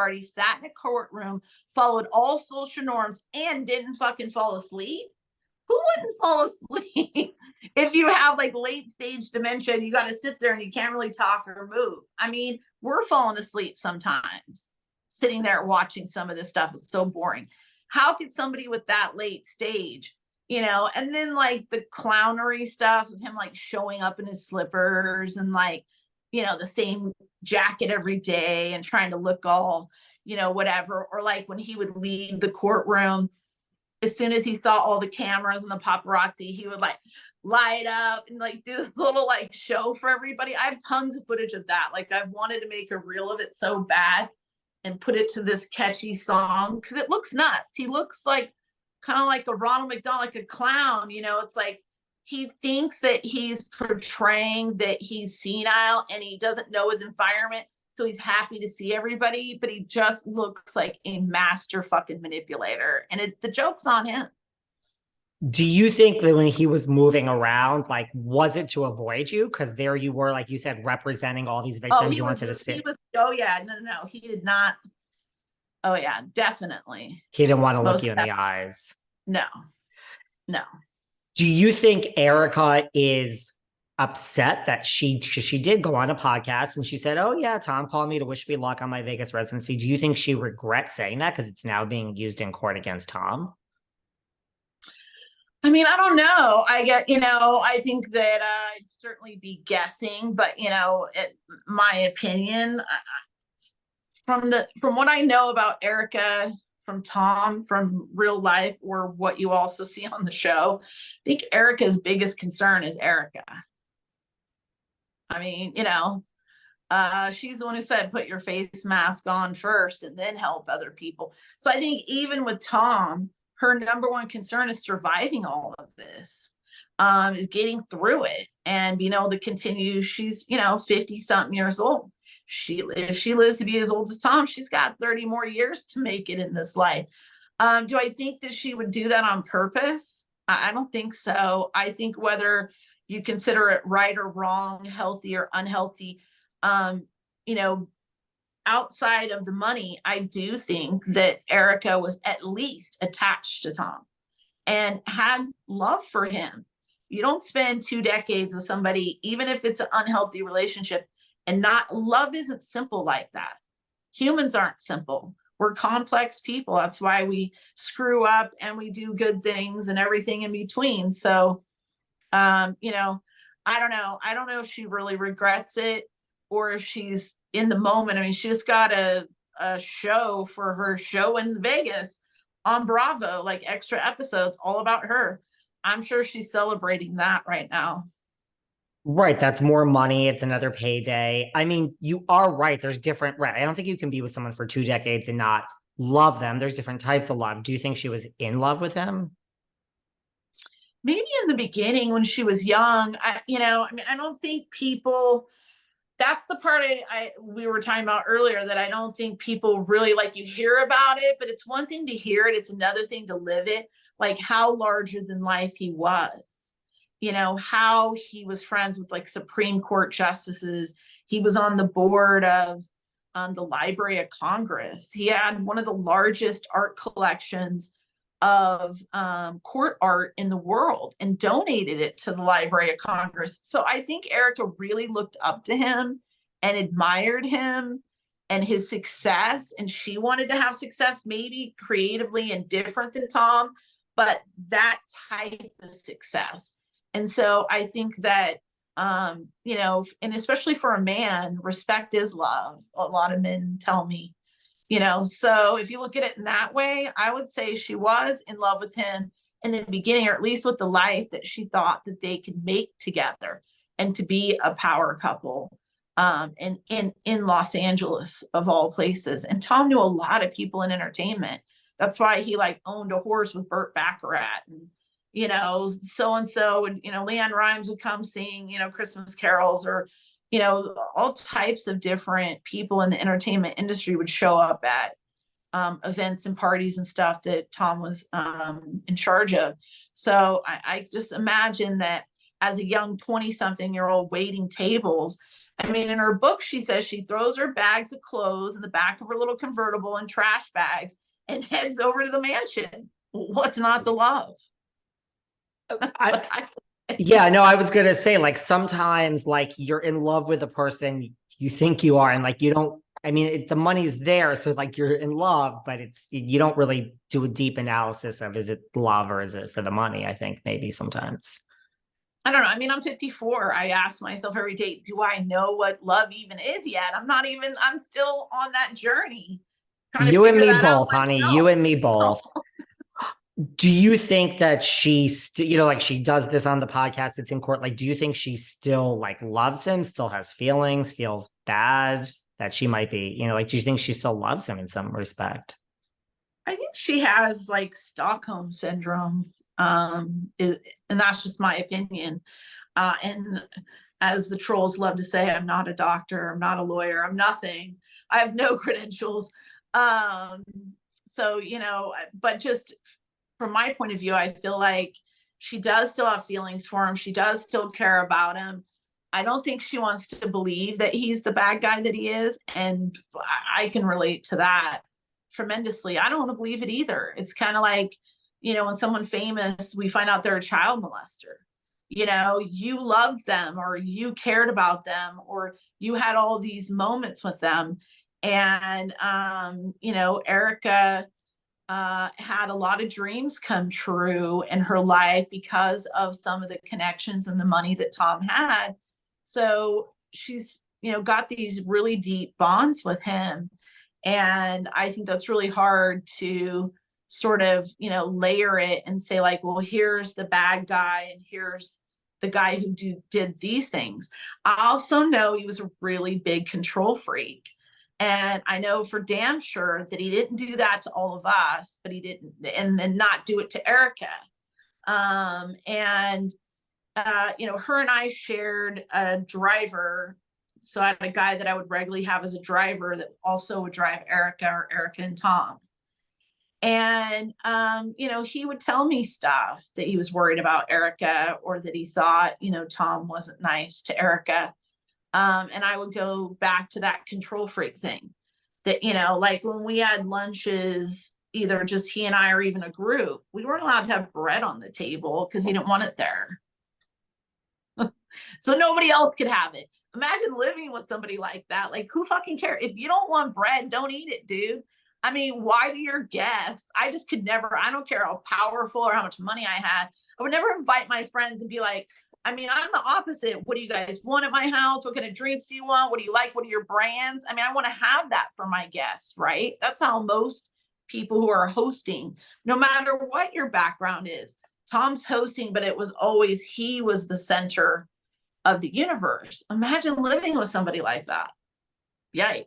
Girardi sat in a courtroom, followed all social norms, and didn't fucking fall asleep? Who wouldn't fall asleep? If you have like late stage dementia and you got to sit there and you can't really talk or move. I mean, we're falling asleep sometimes sitting there watching some of this stuff. It's so boring. How could somebody with that late stage, and then like the clownery stuff of him like showing up in his slippers and like, the same jacket every day and trying to look all, whatever. Or like when he would leave the courtroom, as soon as he saw all the cameras and the paparazzi, he would like light up and like do this little like show for everybody. I have tons of footage of that. Like I've wanted to make a reel of it so bad and put it to this catchy song because it looks nuts. He looks like kind of like a Ronald McDonald, like a clown. It's like he thinks that he's portraying that he's senile and he doesn't know his environment. So he's happy to see everybody, but he just looks like a master fucking manipulator. And the joke's on him. Do you think that when he was moving around, like, was it to avoid you? Because there you were, like you said, representing all these victims you wanted to see. Oh, yeah. No. He did not. Oh, yeah, definitely. He didn't want to look you in the eyes. No. Do you think Erika is upset that she did go on a podcast and she said, oh yeah, Tom called me to wish me luck on my Vegas residency? Do you think she regrets saying that because it's now being used in court against Tom? I mean, I don't know. I think that I'd certainly be guessing, but my opinion, from what I know about Erika, from Tom, from real life, or what you also see on the show, I think Erika's biggest concern is Erika. I mean, she's the one who said, put your face mask on first and then help other people. So I think even with Tom, her number one concern is surviving all of this, is getting through it and being able to continue. She's, 50 something years old. If she lives to be as old as Tom, she's got 30 more years to make it in this life. Do I think that she would do that on purpose? I don't think so. I think whether you consider it right or wrong, healthy or unhealthy, outside of the money, I do think that Erika was at least attached to Tom and had love for him. You don't spend 2 decades with somebody, even if it's an unhealthy relationship, and not love isn't simple like that. Humans aren't simple. We're complex people. That's why we screw up and we do good things and everything in between. So, I don't know. I don't know if she really regrets it or if she's in the moment. I mean, she just got a show for her show in Vegas on Bravo, like extra episodes all about her. I'm sure she's celebrating that right now. Right. That's more money. It's another payday. I mean, you are right. There's different, right. I don't think you can be with someone for 2 decades and not love them. There's different types of love. Do you think she was in love with him? Maybe in the beginning when she was young, I don't think people, that's the part we were talking about earlier, that I don't think people really, like, you hear about it, but it's one thing to hear it. It's another thing to live it, like how larger than life he was, how he was friends with like Supreme Court justices. He was on the board of the Library of Congress. He had one of the largest art collections of court art in the world and donated it to the Library of Congress. So I think Erika really looked up to him and admired him and his success. And she wanted to have success, maybe creatively and different than Tom, but that type of success. And so I think that, and especially for a man, respect is love. A lot of men tell me. So if you look at it in that way, I would say she was in love with him in the beginning, or at least with the life that she thought that they could make together and to be a power couple in Los Angeles, of all places. And Tom knew a lot of people in entertainment. That's why he like owned a horse with Burt Bacharach, and so-and-so would, Leanne Rimes would come sing, Christmas carols, or all types of different people in the entertainment industry would show up at events and parties and stuff that Tom was in charge of. So I just imagine that as a young 20-something-year-old waiting tables, I mean, in her book, she says she throws her bags of clothes in the back of her little convertible and trash bags and heads over to the mansion. What's not to love? That's what I Yeah, no, I was gonna say, like, sometimes like you're in love with a person you think you are, and like you don't. I mean, the money's there, so like you're in love, but you don't really do a deep analysis of, is it love or is it for the money? I think maybe sometimes. don't know. I mean, I'm 54. I ask myself every day, do I know what love even is yet? I'm still on that journey trying to You and figure me that out both, honey. You myself. and me both. Do you think that like she does this on the podcast, it's in court? Like, do you think she still like loves him, still has feelings, feels bad that she might be, like, do you think she still loves him in some respect? I think she has like Stockholm syndrome. And that's just my opinion. And as the trolls love to say, I'm not a doctor, I'm not a lawyer, I'm nothing. I have no credentials. Um, so, but just from my point of view, I feel like she does still have feelings for him. She does still care about him. I don't think she wants to believe that he's the bad guy that he is. And I can relate to that tremendously. I don't want to believe it either. It's kind of like, when someone famous, we find out they're a child molester. You loved them or you cared about them or you had all these moments with them. And, Erika had a lot of dreams come true in her life because of some of the connections and the money that Tom had. So she's, got these really deep bonds with him. And I think that's really hard to sort of, layer it and say, like, well, here's the bad guy and here's the guy who did these things. I also know he was a really big control freak. And I know for damn sure that he didn't do that to all of us, but he didn't, and then not do it to Erika. And her and I shared a driver. So I had a guy that I would regularly have as a driver that also would drive Erika or Erika and Tom. And, he would tell me stuff that he was worried about Erika or that he thought, Tom wasn't nice to Erika. And I would go back to that control freak thing that, like when we had lunches, either just he and I or even a group, we weren't allowed to have bread on the table because he didn't want it there. So nobody else could have it. Imagine living with somebody like that. Like, who fucking cares? If you don't want bread, don't eat it, dude. I mean, why do your guests? I just could never, I don't care how powerful or how much money I had. I would never invite my friends and be like, I mean, I'm the opposite. What do you guys want at my house? What kind of drinks do you want? What do you like? What are your brands? I mean, I want to have that for my guests, right? That's how most people who are hosting, no matter what your background is. Tom's hosting, but it was always, he was the center of the universe. Imagine living with somebody like that. Yikes.